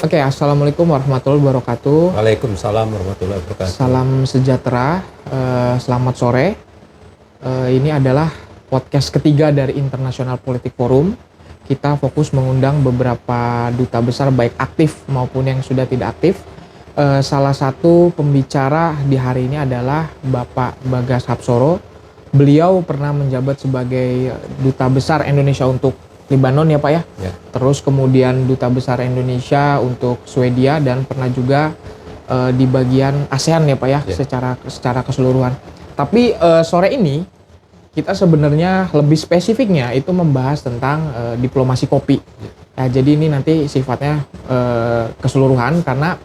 Oke, assalamualaikum warahmatullahi wabarakatuh. Waalaikumsalam warahmatullahi wabarakatuh. Salam sejahtera, selamat sore. Ini adalah podcast ketiga dari International Politik Forum. Kita fokus mengundang beberapa duta besar baik aktif maupun yang sudah tidak aktif. Salah satu pembicara di hari ini adalah Bapak Bagas Hapsoro. Beliau pernah menjabat sebagai duta besar Indonesia untuk Lebanon ya Pak ya? Ya. Terus kemudian duta besar Indonesia untuk Swedia dan pernah juga di bagian ASEAN ya Pak ya, Ya. secara keseluruhan. Tapi sore ini kita sebenarnya lebih spesifiknya itu membahas tentang diplomasi kopi. Ya, jadi ini nanti sifatnya keseluruhan karena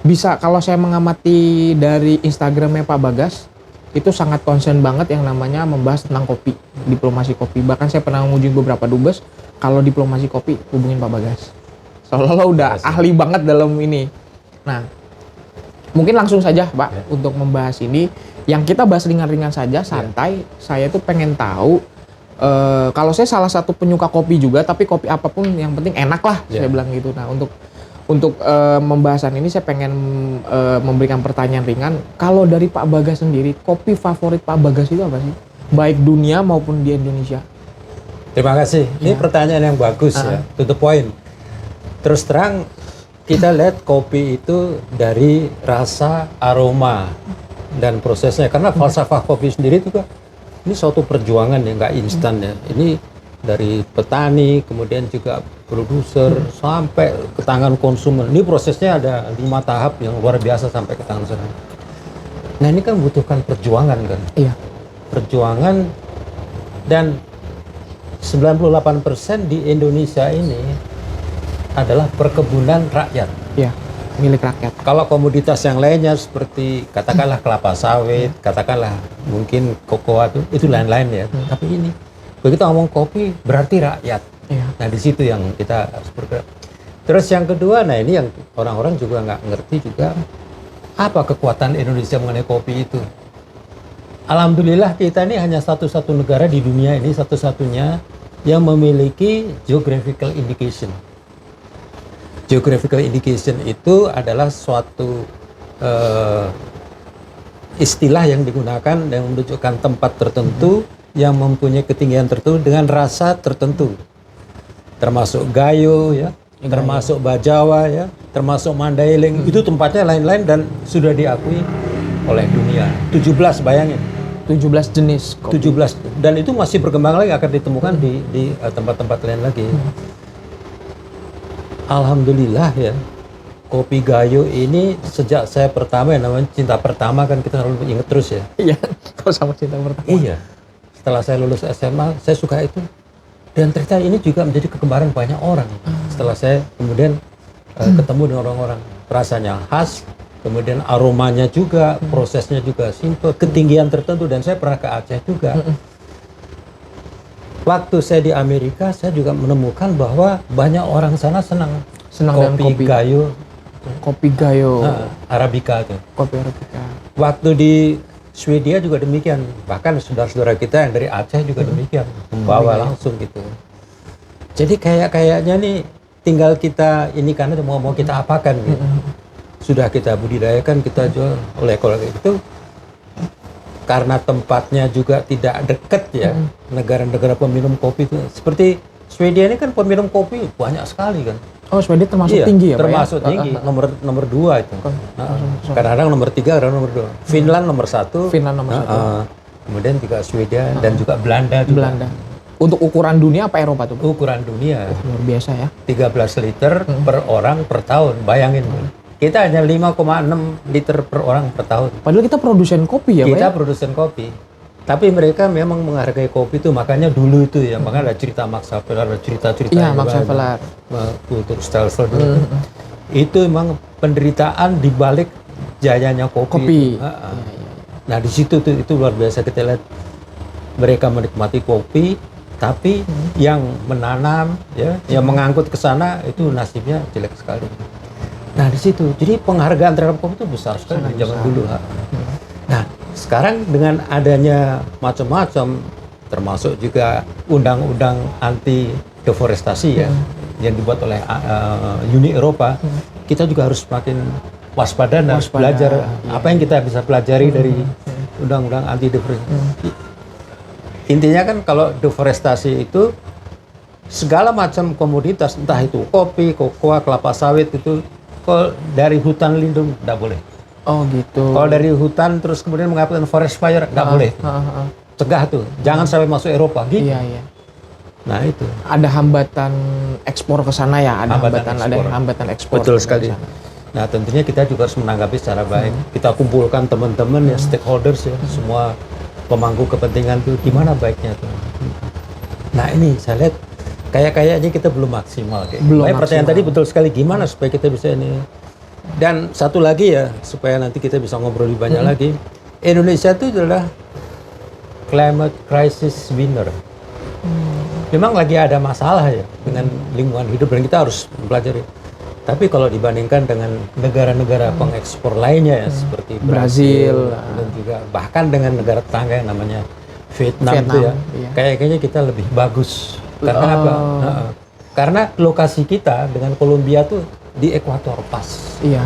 bisa kalau saya mengamati dari Instagramnya Pak Bagas itu sangat concern banget yang namanya membahas tentang kopi, diplomasi kopi. Bahkan saya pernah mengunjungi beberapa dubes, kalau diplomasi kopi hubungin Pak Bagas. Seolah-olah udah ahli banget dalam ini. Nah, mungkin langsung saja Pak Ya. untuk membahas ini. Yang kita bahas ringan-ringan saja, santai. Saya tuh pengen tahu, kalau saya salah satu penyuka kopi juga, tapi kopi apapun yang penting enak lah, Ya. saya bilang gitu. Nah, untuk pembahasan ini saya pengen memberikan pertanyaan ringan. Kalau dari Pak Bagas sendiri, kopi favorit Pak Bagas itu apa sih? Baik dunia maupun di Indonesia. Terima kasih. Ini Ya. pertanyaan yang bagus ya, to the point. Terus terang kita lihat kopi itu dari rasa, aroma dan prosesnya. Karena falsafah kopi sendiri itu ini suatu perjuangan ya, nggak instan ya. Ini dari petani, kemudian juga produser sampai ke tangan konsumen. Ini prosesnya ada 5 tahap yang luar biasa sampai ke tangan konsumen. Nah ini kan membutuhkan perjuangan kan. Iya. Perjuangan dan 98% di Indonesia ini adalah perkebunan rakyat. Iya, milik rakyat. Kalau komoditas yang lainnya seperti katakanlah kelapa sawit, katakanlah mungkin kokoa itu lain-lain ya. Tapi ini begitu ngomong kopi berarti rakyat. Iya. Nah di situ yang kita harus bergerak. Terus yang kedua, nah ini yang orang-orang juga nggak ngerti juga apa kekuatan Indonesia mengenai kopi itu. Alhamdulillah kita ini hanya satu-satu negara di dunia ini satu-satunya yang memiliki geographical indication. Geographical indication itu adalah suatu istilah yang digunakan yang menunjukkan tempat tertentu yang mempunyai ketinggian tertentu dengan rasa tertentu. Termasuk Gayo ya, termasuk Bajawa ya, termasuk Mandailing. Itu tempatnya lain-lain dan sudah diakui oleh dunia. 17 bayangin. 17 jenis kopi. 17 dan itu masih berkembang lagi akan ditemukan di tempat-tempat lain lagi. Alhamdulillah ya. Kopi Gayo ini sejak saya pertama yang namanya cinta pertama kan kita selalu ingat terus ya. Iya, kalau sama cinta pertama. Iya. Setelah saya lulus SMA, saya suka itu. Dan ternyata ini juga menjadi kegemaran banyak orang. Setelah saya kemudian ketemu dengan orang-orang, rasanya khas, kemudian aromanya juga, prosesnya juga simple, ketinggian tertentu. Dan saya pernah ke Aceh juga. Waktu saya di Amerika, saya juga menemukan bahwa banyak orang sana senang Senang dengan kopi. Gayo, Kopi Gayo. Arabica itu. Kopi Arabica. Waktu di Swedia juga demikian, bahkan saudara-saudara kita yang dari Aceh juga demikian, membawa langsung gitu. Jadi kayaknya nih tinggal kita ini karena mau kita apakan gitu. Sudah kita budidayakan, kita jual oleh kalau itu karena tempatnya juga tidak dekat ya, negara-negara peminum kopi itu seperti Swedia ini kan peminum kopi banyak sekali kan. Oh, Swedia termasuk tinggi ya Pak ya? Termasuk tinggi, nomor 2 itu. Kadang-kadang nomor 3, kadang nomor 2. Finland nomor 1. Finland nomor 1. Kemudian juga Swedia dan juga Belanda juga. Belanda. Untuk ukuran dunia apa Eropa tuh? Ukuran dunia Luar biasa ya. 13 liter per orang per tahun. Bayangin. Kita hanya 5,6 liter per orang per tahun. Padahal kita produsen kopi ya Pak Kita ya? produsen kopi. Tapi mereka memang menghargai kopi itu, makanya dulu itu ya, makanya ada cerita Max Havelaar, ada cerita-cerita Iya, juga, Max Havelaar. Kultur Stelzl dulu. Itu memang penderitaan di balik jayanya kopi. Kopi. Itu. Nah di situ tuh itu luar biasa kita lihat mereka menikmati kopi, tapi yang menanam ya, yang mengangkut ke sana itu nasibnya jelek sekali. Nah di situ, jadi penghargaan terhadap kopi itu besar sekali di zaman dulu. Nah sekarang dengan adanya macam-macam, termasuk juga undang-undang anti deforestasi ya, yang dibuat oleh Uni Eropa, kita juga harus semakin waspada dan belajar apa yang kita bisa pelajari dari undang-undang anti deforestasi. Intinya kan kalau deforestasi itu segala macam komoditas, entah itu kopi, kokoa, kelapa sawit itu kalau dari hutan lindung nggak boleh. Oh gitu. Kalau dari hutan terus kemudian mengatakan forest fire nggak boleh. Cegah tuh, jangan sampai masuk Eropa gitu. Iya, iya. Nah itu. Ada hambatan ekspor ke sana ya, ada hambatan ekspor. Betul sekali. Nah tentunya kita juga harus menanggapi secara baik. Kita kumpulkan teman-teman ya, stakeholders ya, semua pemangku kepentingan tuh gimana baiknya tuh. Nah ini saya lihat kayaknya kita belum maksimal. Pertanyaan tadi betul sekali, gimana supaya kita bisa ini. Dan satu lagi ya, supaya nanti kita bisa ngobrol lebih banyak lagi. Indonesia itu adalah climate crisis winner. Memang lagi ada masalah ya dengan lingkungan hidup dan kita harus belajar. Tapi kalau dibandingkan dengan negara-negara pengekspor lainnya ya, seperti Brazil dan juga bahkan dengan negara tetangga yang namanya Vietnam itu ya, iya. Kayaknya kita lebih bagus. Karena apa? Karena lokasi kita dengan Kolombia tuh di ekuator pas. Iya.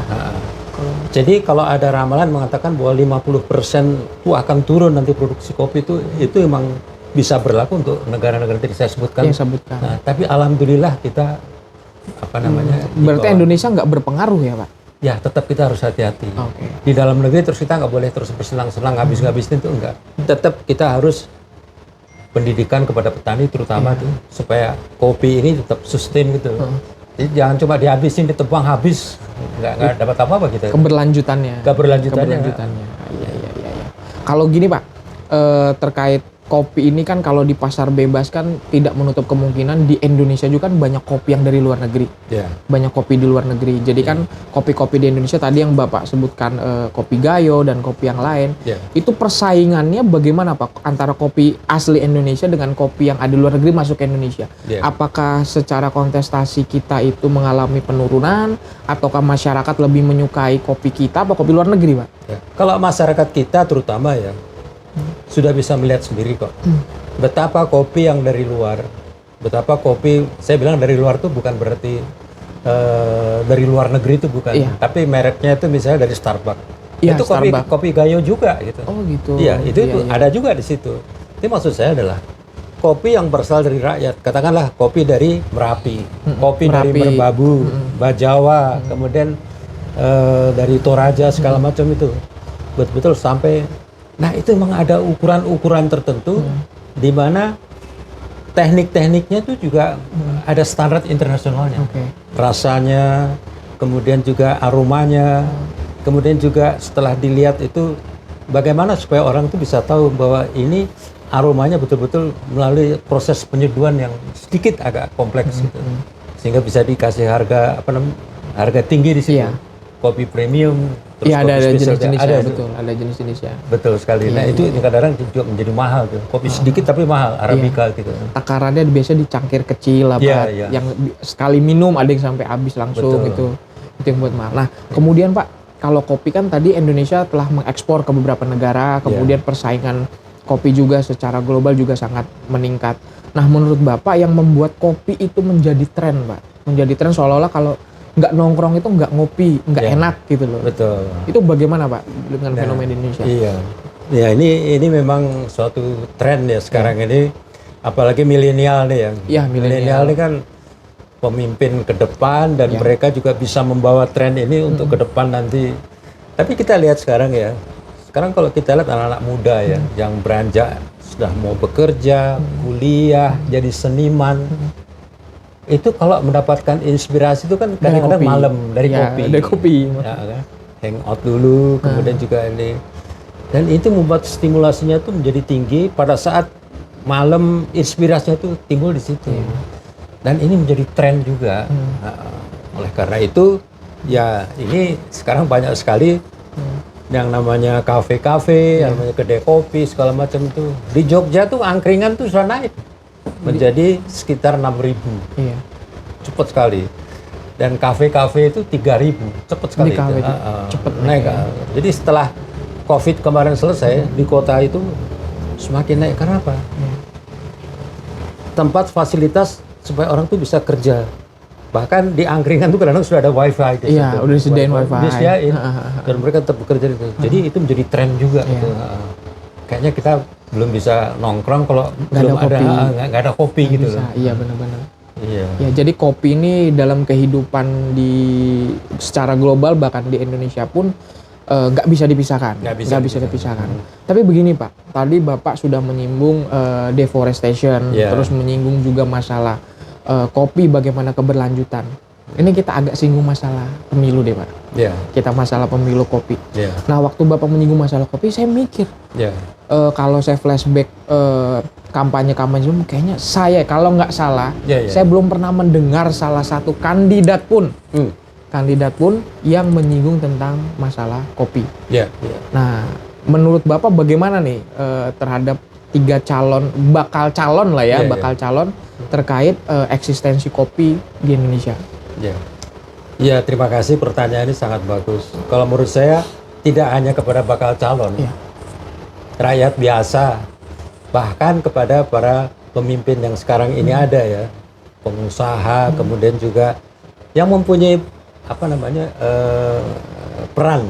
Jadi kalau ada ramalan mengatakan bahwa 50% itu akan turun nanti produksi kopi itu memang bisa berlaku untuk negara-negara yang tadi saya sebutkan. Nah, tapi alhamdulillah kita berarti Indonesia nggak berpengaruh ya Pak? Ya tetap kita harus hati-hati. Di dalam negeri terus kita nggak boleh terus bersenang-senang ngabisin itu enggak. Tetap kita harus pendidikan kepada petani terutama tuh supaya kopi ini tetap sustain gitu. Jadi jangan cuma dihabisin, ditebang habis, nggak dapat apa-apa kita. Keberlanjutannya. Iya. Kalau gini Pak, terkait kopi ini kan kalau di pasar bebas kan tidak menutup kemungkinan di Indonesia juga kan banyak kopi yang dari luar negeri. Banyak kopi di luar negeri. Jadi kan kopi-kopi di Indonesia tadi yang Bapak sebutkan kopi Gayo dan kopi yang lain. Itu persaingannya bagaimana Pak antara kopi asli Indonesia dengan kopi yang ada di luar negeri masuk ke Indonesia? Apakah secara kontestasi kita itu mengalami penurunan ataukah masyarakat lebih menyukai kopi kita atau kopi luar negeri Pak? Kalau masyarakat kita terutama ya sudah bisa melihat sendiri kok betapa kopi yang dari luar, betapa kopi saya bilang dari luar tuh bukan berarti dari luar negeri itu bukan, tapi mereknya itu misalnya dari Starbucks. Itu kopi Gayo juga gitu. Oh gitu. Iya, itu ada juga di situ. Itu maksud saya adalah kopi yang berasal dari rakyat. Katakanlah kopi dari Merapi, kopi dari Merbabu, Bajawa, kemudian dari Toraja segala macam itu. Betul-betul sampai. Nah itu memang ada ukuran-ukuran tertentu di mana teknik-tekniknya itu juga ada standar internasionalnya. Rasanya, kemudian juga aromanya, kemudian juga setelah dilihat itu bagaimana supaya orang itu bisa tahu bahwa ini aromanya betul-betul melalui proses penyeduhan yang sedikit agak kompleks gitu. Sehingga bisa dikasih harga harga tinggi di situ. Kopi premium, terus ada jenis-jenisnya, ada jenis-jenisnya. Betul sekali. Nah itu kadang-kadang juga menjadi mahal tuh. Kopi sedikit tapi mahal, Arabica gitu. Takarannya biasanya dicangkir kecil lah, yang sekali minum ada yang sampai habis langsung itu yang buat mahal. Nah kemudian Pak, kalau kopi kan tadi Indonesia telah mengekspor ke beberapa negara, kemudian persaingan kopi juga secara global juga sangat meningkat. Nah menurut Bapak yang membuat kopi itu menjadi tren Pak, menjadi tren seolah-olah kalau nggak nongkrong itu nggak ngopi, nggak enak gitu loh. Betul. Itu bagaimana Pak dengan fenomena Indonesia? Iya. Ya ini memang suatu tren ya sekarang ini, apalagi milenial nih ya. Iya, milenial ini kan pemimpin ke depan dan mereka juga bisa membawa tren ini untuk ke depan nanti. Tapi kita lihat sekarang ya. Sekarang kalau kita lihat anak-anak muda ya yang beranjak sudah mau bekerja, kuliah, jadi seniman. Itu kalau mendapatkan inspirasi itu kan kadang-kadang malam dari kopi. Dari kopi. Ya, kan? Hangout dulu, kemudian juga ini. Dan itu membuat stimulasinya tuh menjadi tinggi pada saat malam, inspirasinya tuh timbul di situ. Dan ini menjadi tren juga. Oleh karena itu, ya ini sekarang banyak sekali yang namanya kafe-kafe, yang namanya kedai kopi segala macam itu. Di Jogja tuh angkringan tuh sudah naik menjadi sekitar 6.000. Cepat sekali. Dan kafe-kafe itu 3.000. Cepat sekali. Cepat naik. Jadi setelah COVID kemarin selesai di kota itu semakin naik. Karena apa? Tempat fasilitas supaya orang tuh bisa kerja Bahkan di angkringan tuh kadang-kadang sudah ada wifi. Iya, udah disediain wifi. Disediain. Dan mereka tetap bekerja di situ. Jadi itu menjadi tren juga. Gitu. Kayaknya kita belum bisa nongkrong kalau belum nggak ada kopi gitu loh. Iya, benar-benar. Iya. Ya, jadi kopi ini dalam kehidupan secara global bahkan di Indonesia pun nggak bisa dipisahkan. Nggak bisa dipisahkan. Tapi begini Pak, tadi Bapak sudah menyinggung deforestation, terus menyinggung juga masalah kopi bagaimana keberlanjutan. Ini kita agak singgung masalah pemilu deh Pak. Kita masalah pemilu kopi. Nah, waktu Bapak menyinggung masalah kopi, saya mikir kalau saya flashback kampanye kayaknya saya kalau nggak salah, saya belum pernah mendengar salah satu kandidat pun yang menyinggung tentang masalah kopi. Nah, menurut Bapak bagaimana nih terhadap 3 bakal calon terkait eksistensi kopi di Indonesia? Ya, terima kasih, pertanyaan ini sangat bagus. Kalau menurut saya tidak hanya kepada bakal calon, rakyat biasa, bahkan kepada para pemimpin yang sekarang ini ada ya, pengusaha, kemudian juga yang mempunyai peran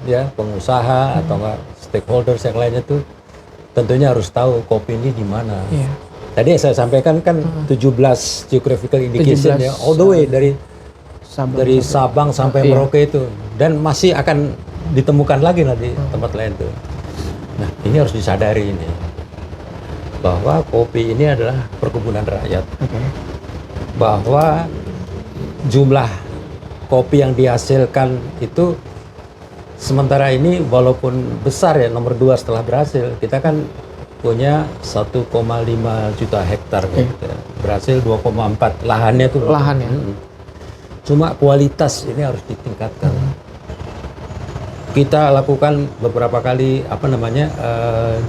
ya, pengusaha atau enggak stakeholders yang lainnya tuh tentunya harus tahu kopi ini di mana. Tadi saya sampaikan kan 17 geographical indication ya, all the way dari Sabang sampai Merauke itu, dan masih akan ditemukan lagi di tempat lain tuh. Nah, ini harus disadari ini bahwa kopi ini adalah perkebunan rakyat. Bahwa jumlah kopi yang dihasilkan itu sementara ini walaupun besar ya, nomor 2 setelah Brasil, kita kan punya 1,5 juta hektar gitu ya. Brasil 2,4 lahannya tuh. Cuma kualitas ini harus ditingkatkan. Kita lakukan beberapa kali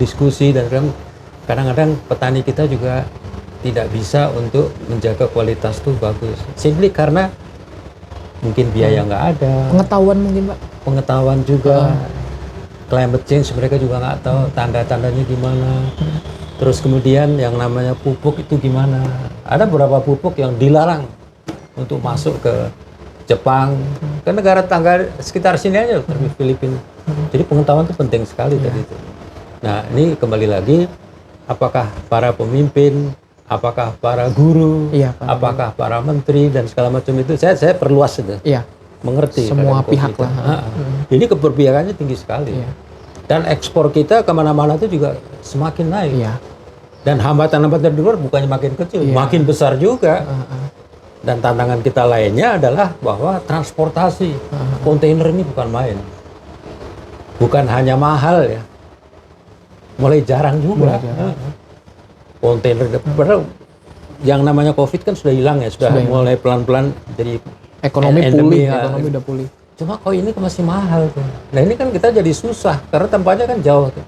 diskusi, dan kadang-kadang petani kita juga tidak bisa untuk menjaga kualitas tuh bagus. Simply karena mungkin biaya nggak ada. Pengetahuan mungkin Pak. Pengetahuan juga. Climate change mereka juga nggak tahu tanda-tandanya gimana. Terus kemudian yang namanya pupuk itu gimana. Ada beberapa pupuk yang dilarang untuk masuk ke Jepang, ke negara tangga sekitar sini aja, termasuk Filipina. Jadi pengetahuan itu penting sekali tadi itu. Nah, ini kembali lagi, apakah para pemimpin, apakah para guru, apakah para menteri dan segala macam itu, saya perluas itu. Mengerti semua pihak lah. Ini keberpihakannya tinggi sekali. Dan ekspor kita kemana-mana itu juga semakin naik. Dan hambatan-hambatan di luar bukannya makin kecil, makin besar juga. Dan tantangan kita lainnya adalah bahwa transportasi kontainer ini bukan main. Bukan hanya mahal ya, mulai jarang juga. Kontainer, padahal yang namanya COVID kan sudah hilang ya, sudah mulai pelan-pelan jadi ekonomi pulih, ekonomi udah pulih. Cuma kok ini masih mahal tuh. Nah, ini kan kita jadi susah karena tempatnya kan jauh tuh.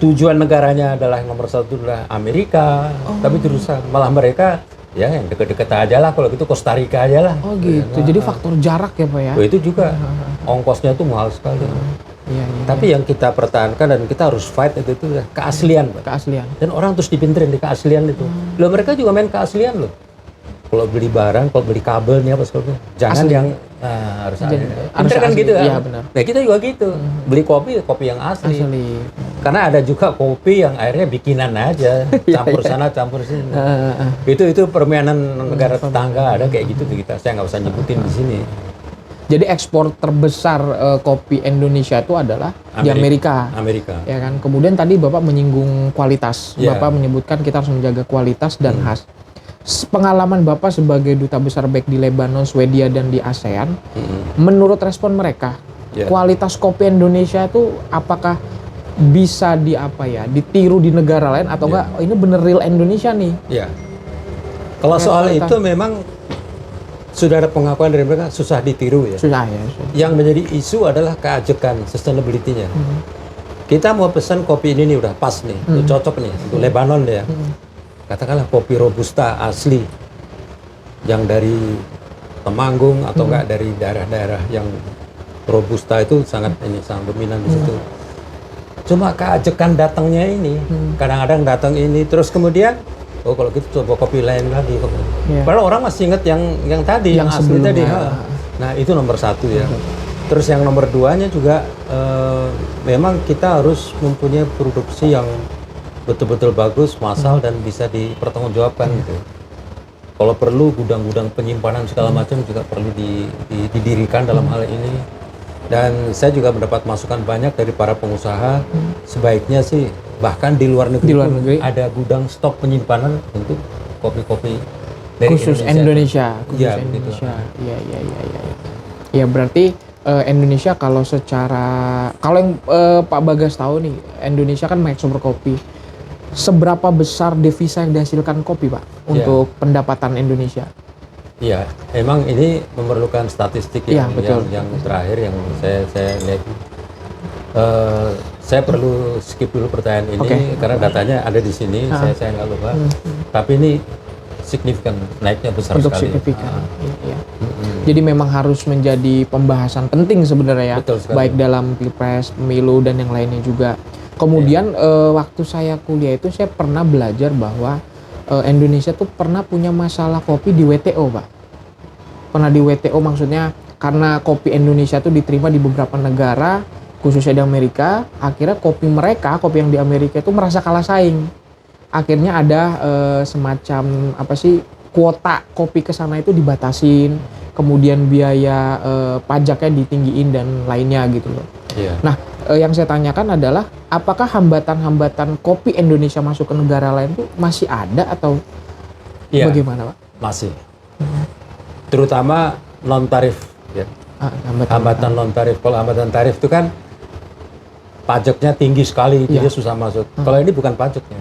Tujuan negaranya adalah yang nomor 1 adalah Amerika, tapi terus malah mereka ya yang deket-deket aja lah, kalau gitu Costa Rica aja lah. Oh gitu, jadi faktor jarak ya Pak ya? Itu juga ongkosnya tuh mahal sekali. Tapi yang kita pertahankan dan kita harus fight itu keaslian, Pak. Keaslian. Dan orang terus dipinterin di keaslian itu. Loh, mereka juga main keaslian loh. Kalau beli barang, kalau beli kabel nih apa sebagainya, jangan asli. Yang harus ada. Harus kan gitu kan? Iya, benar. Nah, kita juga gitu. Beli kopi yang asli. Karena ada juga kopi yang akhirnya bikinan aja, campur sana, campur sini. Itu permainan negara tetangga, ada kayak gitu kita. Saya nggak usah nyebutin di sini. Jadi ekspor terbesar kopi Indonesia itu adalah di Amerika. Ya kan. Kemudian tadi Bapak menyinggung kualitas. Bapak menyebutkan kita harus menjaga kualitas dan khas. Pengalaman Bapak sebagai duta besar baik di Lebanon, Swedia dan di ASEAN, menurut respon mereka, kualitas kopi Indonesia itu apakah bisa ditiru di negara lain atau enggak? Ini bener real Indonesia nih. Kalau soal itu memang sudah ada pengakuan dari mereka, susah ditiru ya. Susah. Yang menjadi isu adalah keajekan, sustainability-nya. Kita mau pesan kopi ini nih udah pas nih, cocok nih untuk Lebanon ya. Katakanlah kopi robusta asli yang dari Temanggung atau enggak dari daerah-daerah yang robusta itu sangat dominan di situ. Cuma keajekan datangnya ini, kadang-kadang datang ini terus kemudian oh kalau gitu coba kopi lain lagi. Iya. Padahal orang masih ingat yang tadi, yang asli sebelumnya. tadi. Nah itu nomor satu ya. Terus yang nomor duanya juga memang kita harus mempunyai produksi yang betul-betul bagus, massal dan bisa dipertanggungjawabkan gitu. Kalau perlu gudang-gudang penyimpanan segala macam juga perlu didirikan dalam hal ini. Dan saya juga mendapat masukan banyak dari para pengusaha. Sebaiknya sih bahkan di luar negeri, ada gudang stok penyimpanan untuk kopi-kopi dari khusus Indonesia. Iya, Indonesia. Iya. Ya berarti Indonesia kalau yang Pak Bagas tahu nih, Indonesia kan mengekspor kopi. Seberapa besar devisa yang dihasilkan kopi, Pak, untuk pendapatan Indonesia? Iya, emang ini memerlukan statistik yang terakhir yang saya lihat. Saya perlu skip dulu pertanyaan ini karena datanya ada di sini, saya nggak lupa. Tapi ini signifikan, naiknya besar sekali. Signifikan. Iya. Jadi memang harus menjadi pembahasan penting sebenarnya ya, baik dalam Pilpres, pemilu dan yang lainnya juga. Kemudian waktu saya kuliah itu saya pernah belajar bahwa Indonesia tuh pernah punya masalah kopi di WTO, Pak. Pernah di WTO maksudnya karena kopi Indonesia tuh diterima di beberapa negara, khususnya di Amerika. Akhirnya kopi yang di Amerika itu merasa kalah saing. Akhirnya ada semacam kuota kopi ke sana itu dibatasin, kemudian biaya pajaknya ditinggiin dan lainnya gitu loh. Yeah. Nah, yang saya tanyakan adalah apakah hambatan-hambatan kopi Indonesia masuk ke negara lain itu masih ada atau bagaimana, Pak? Masih. Terutama non tarif ya. Hambatan non tarif. Kalau hambatan tarif itu kan pajaknya tinggi sekali, dia susah masuk. Kalau ini bukan pajaknya.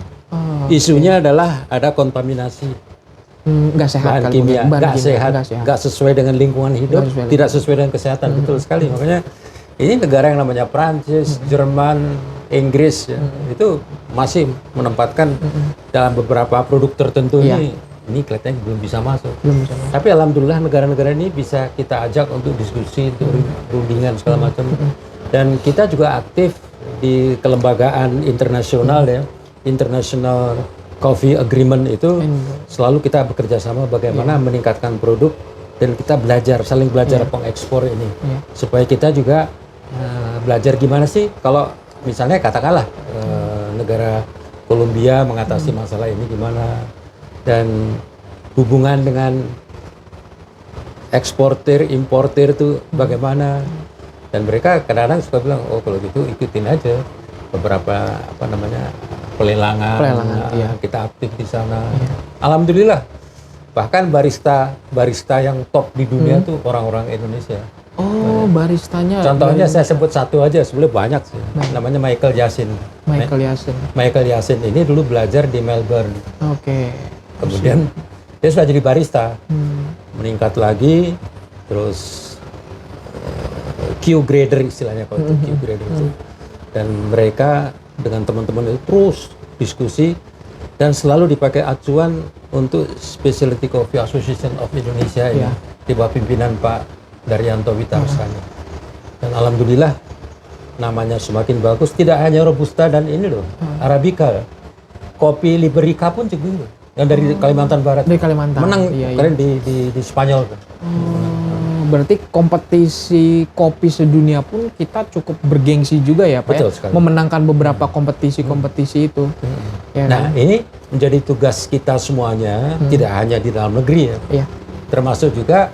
Isunya adalah ada kontaminasi. Nggak sehat bahan kimia, nggak sesuai dengan lingkungan hidup, tidak sesuai dengan kesehatan. Betul sekali. Makanya ini negara yang namanya Prancis, Jerman, Inggris ya, itu masih menempatkan dalam beberapa produk tertentu ini kelihatannya belum bisa masuk. Tapi alhamdulillah negara-negara ini bisa kita ajak untuk diskusi, untuk rundingan segala macam. Dan kita juga aktif di kelembagaan internasional ya, International Coffee Agreement itu selalu kita bekerja sama bagaimana meningkatkan produk dan kita saling belajar pengekspor ini supaya kita juga belajar gimana sih kalau misalnya katakanlah negara Kolombia mengatasi masalah ini gimana, dan hubungan dengan eksportir importir itu bagaimana, dan mereka kadang-kadang suka bilang oh kalau gitu ikutin aja beberapa pelelangan kita aktif di sana. Alhamdulillah bahkan barista yang top di dunia tuh orang-orang Indonesia. Oh, baristanya. Contohnya saya sebut satu aja, sebenarnya banyak sih. Namanya Michael Yasin. Michael Yasin ini dulu belajar di Melbourne. Oke. Kemudian dia sudah jadi barista. Meningkat lagi, terus Q grader istilahnya kalau itu Q grader itu. Dan mereka dengan teman-teman itu terus diskusi dan selalu dipakai acuan untuk Specialty Coffee Association of Indonesia ini di bawah pimpinan Pak Daryanto Witarusani. Dan alhamdulillah namanya semakin bagus, tidak hanya Robusta dan ini loh, Arabica. Kopi Liberica pun juga yang dari Kalimantan Barat. Dari Kalimantan. Menang kemarin di Spanyol. Berarti kompetisi kopi sedunia pun kita cukup bergengsi juga ya, Pak. Betul sekali. Memenangkan beberapa kompetisi itu. Ya, nah, ini menjadi tugas kita semuanya, tidak hanya di dalam negeri ya. Termasuk juga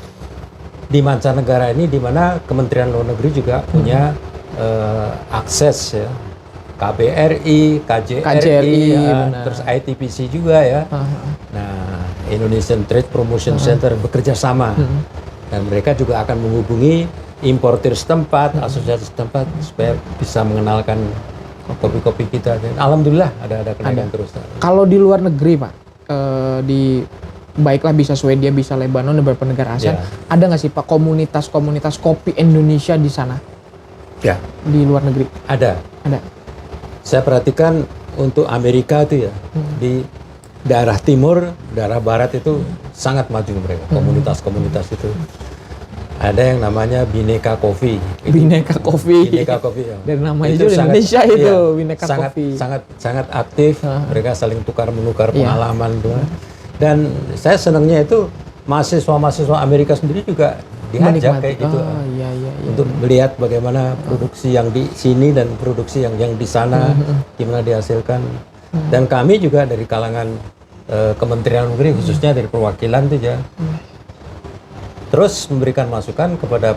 di mancanegara ini, di mana Kementerian Luar Negeri juga punya akses ya, KBRI, KJRI, terus ITPC juga ya. Nah, Indonesian Trade Promotion Center bekerja sama, dan mereka juga akan menghubungi importir setempat, asosiasi setempat supaya bisa mengenalkan kopi-kopi kita. Dan alhamdulillah ada kenaikan terus. Kalau di luar negeri, Pak, baiklah bisa Swedia, bisa Lebanon, dan beberapa negara ASEAN, ada nggak sih Pak komunitas kopi Indonesia di sana? Ya. Di luar negeri? Ada. Saya perhatikan untuk Amerika itu ya, di daerah timur, daerah barat itu sangat maju mereka, komunitas-komunitas itu. ada yang namanya Bhinneka Coffee. Bhinneka Coffee. Bhinneka Coffee. Ya. Dari namanya Itu juga sangat, Indonesia itu, iya, Bhinneka Coffee. Sangat aktif. Mereka saling tukar menukar Iya. pengalaman tuh. Dan saya senangnya itu mahasiswa Amerika sendiri juga diajak kayak gitu. Oh, iya. Untuk melihat bagaimana produksi yang di sini dan produksi yang di sana gimana dihasilkan. Dan kami juga dari kalangan Kementerian Luar Negeri khususnya dari perwakilan itu ya. Terus memberikan masukan kepada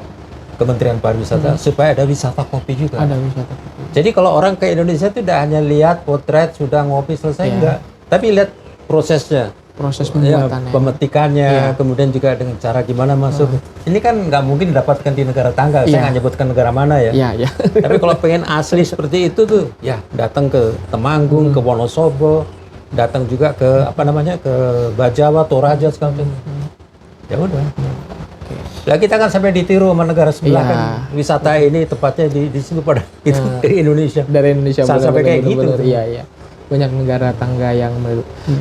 Kementerian Pariwisata supaya ada wisata kopi juga. Ada wisata kopi. Jadi kalau orang ke Indonesia itu tidak hanya lihat potret sudah ngopi selesai enggak, tapi lihat prosesnya. Proses Ya, pembuatannya. pemetikannya, kemudian juga dengan cara gimana masuk. Ini kan nggak mungkin didapatkan di negara tangga. Saya nggak nyebutkan negara mana ya. Iya. Tapi kalau pengen asli seperti itu tuh, ya datang ke Temanggung, ke Wonosobo, datang juga ke apa namanya ke Bajawa, Toraja segala macam. Ya udah. Lah kita kan sampai ditiru sama negara sebelah Iya. kan. Wisata ini tepatnya di situ pada itu dari Indonesia. Dari Indonesia Sampai kayak gitu. Iya. Banyak negara tangga yang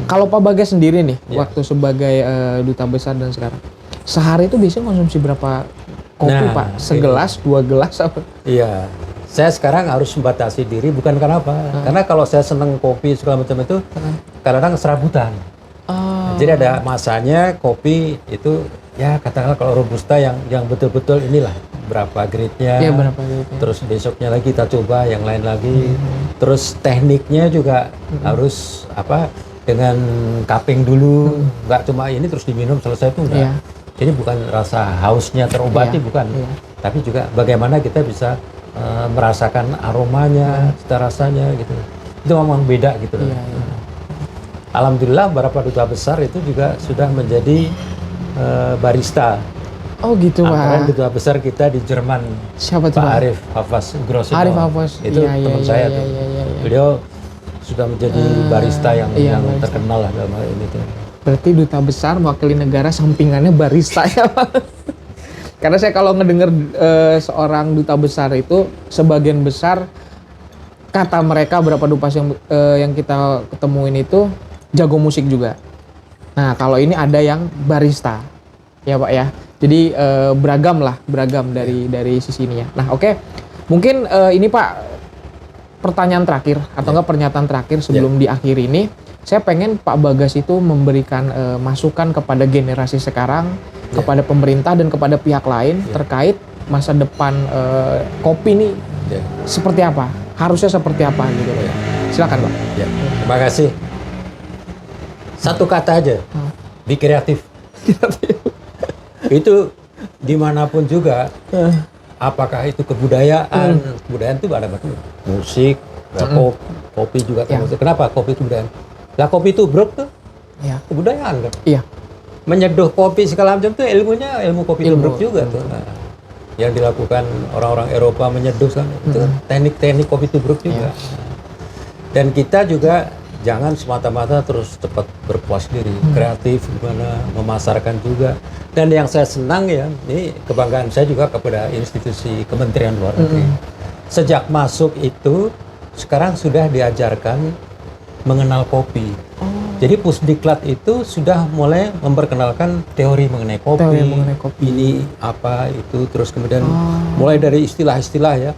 Kalau Pak Bagas sendiri nih, waktu sebagai duta besar dan sekarang, sehari itu biasanya konsumsi berapa kopi Nah, Pak? Segelas, 2 gelas apa? Iya. Saya sekarang harus membatasi diri bukan karena apa? Karena kalau saya seneng kopi segala macam itu kadang-kadang serabutan. Jadi ada masanya kopi itu ya katakanlah kalau robusta yang betul-betul inilah berapa grade-nya. Iya, berapa gitu. Terus besoknya lagi kita coba yang lain lagi. Terus tekniknya juga harus apa dengan cupping dulu, nggak cuma ini terus diminum selesai itu enggak. Iya. Jadi bukan rasa hausnya terobati bukan. Tapi juga bagaimana kita bisa merasakan aromanya, cita rasanya gitu. Itu memang beda gitu. Iya. Alhamdulillah beberapa duta besar itu juga sudah menjadi barista. Oh gitu Antara Pak. duta besar kita di Jerman, Siapa tuh Pak Pak? Arif Hafaz Grosino. Arif Hafaz. Itu Iya, teman iya, saya iya, tuh. iya. Beliau sudah menjadi barista yang barista. terkenal lah dalam hal ini tuh. Berarti duta besar mewakili negara, sampingannya barista ya Pak? Karena saya kalau ngedenger seorang duta besar itu, sebagian besar kata mereka berapa duta yang kita ketemuin itu jago musik juga. Nah kalau ini ada yang barista, ya Pak ya. Jadi beragam dari sisi ini ya. Nah oke. Mungkin ini Pak pertanyaan terakhir atau enggak pernyataan terakhir sebelum diakhiri ini. Saya pengen Pak Bagas itu memberikan masukan kepada generasi sekarang, kepada pemerintah dan kepada pihak lain terkait masa depan kopi ini seperti apa, harusnya seperti apa gitu. Silakan Pak. Ya, terima kasih. Satu kata aja, be kreatif. Itu dimanapun juga, apakah itu kebudayaan itu ada macam musik, kopi juga termasuk. Kenapa kopi itu kebudayaan? Lah kopi itu bro tuh kebudayaan kan. Iya. Menyeduh kopi segala macam tuh ilmu kopi itu bro juga tuh. Nah, yang dilakukan orang-orang Eropa menyeduh kan itu teknik-teknik kopi itu bro juga. Dan kita juga jangan semata-mata terus cepat berpuas diri, kreatif gimana memasarkan juga. Dan yang saya senang ya, ini kebanggaan saya juga kepada institusi Kementerian Luar Negeri. Sejak masuk itu sekarang sudah diajarkan mengenal kopi. Jadi Pusdiklat itu sudah mulai memperkenalkan teori mengenai kopi. Ini apa itu terus kemudian mulai dari istilah-istilah ya.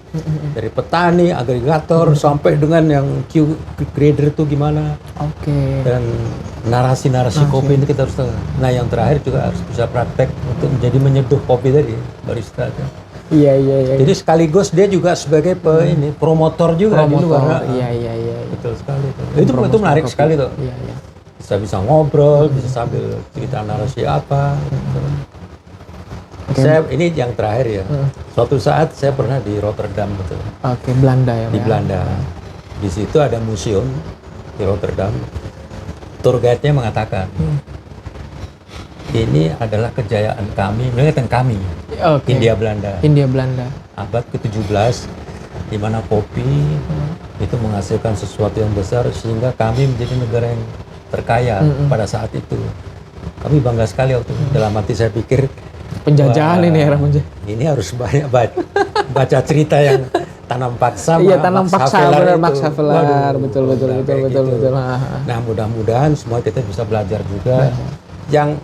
Dari petani, agregator sampai dengan yang Q grader itu gimana. Dan narasi-narasi kopi ini kita harus tahu. Nah, yang terakhir juga harus bisa praktek untuk menjadi menyeduh kopi tadi barista. Iya. Jadi sekaligus dia juga sebagai promotor juga di luar. Iya. Betul sekali. Itu menarik sekali tuh. Iya. Bisa ngobrol, bisa sambil cerita narasi apa. Saya ini yang terakhir ya. Suatu saat saya pernah di Rotterdam betul. Belanda ya. Di Belanda. Di situ ada museum di Rotterdam. Tour guide-nya mengatakan ini adalah kejayaan kami, mengingatkan kami. Hindia Belanda. Abad ke-17 di mana kopi itu menghasilkan sesuatu yang besar sehingga kami menjadi negara yang terkaya pada saat itu. Kami bangga sekali waktu dalam hati saya pikir penjajahan ini era penjajahan. Ini harus banyak baca cerita yang tanam paksa. Iya, tanam paksa benar Max Havelaar. Betul. Nah, mudah-mudahan semua kita bisa belajar juga. Yang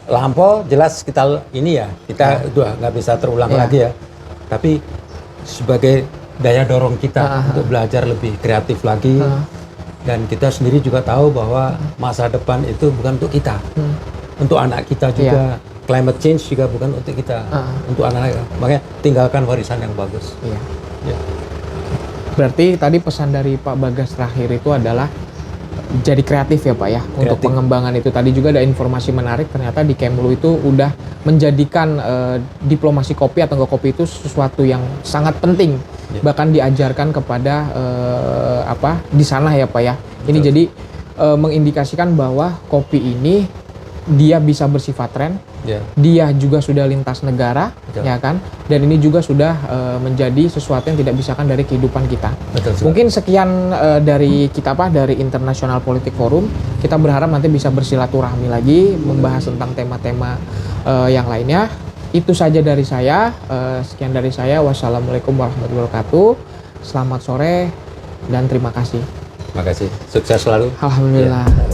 lampau jelas kita ini ya, kita udah nggak bisa terulang Ya. lagi ya. Tapi sebagai daya dorong kita untuk belajar lebih kreatif lagi. Dan kita sendiri juga tahu bahwa masa depan itu bukan untuk kita, untuk anak kita juga. Climate change juga bukan untuk kita, untuk anak-anak. Makanya tinggalkan warisan yang bagus. Iya. Ya. Berarti tadi pesan dari Pak Bagas terakhir itu adalah jadi kreatif ya Pak ya untuk Kreatif. pengembangan itu. Tadi juga ada informasi menarik, ternyata di Kemlu itu udah menjadikan diplomasi kopi atau enggak kopi itu sesuatu yang sangat penting, bahkan diajarkan kepada di sana ya Pak ya. Ini Betul. jadi mengindikasikan bahwa kopi ini dia bisa bersifat tren, Ya. dia juga sudah lintas negara, Betul. ya kan? Dan ini juga sudah menjadi sesuatu yang tidak bisa dari kehidupan kita. Betul sekali. Mungkin sekian dari kita dari International Politik Forum. Kita berharap nanti bisa bersilaturahmi lagi, membahas tentang tema-tema yang lainnya. Itu saja dari saya. Sekian dari saya. Wassalamualaikum warahmatullahi wabarakatuh. Selamat sore dan terima kasih. Terima kasih. Sukses selalu. Alhamdulillah. Ya.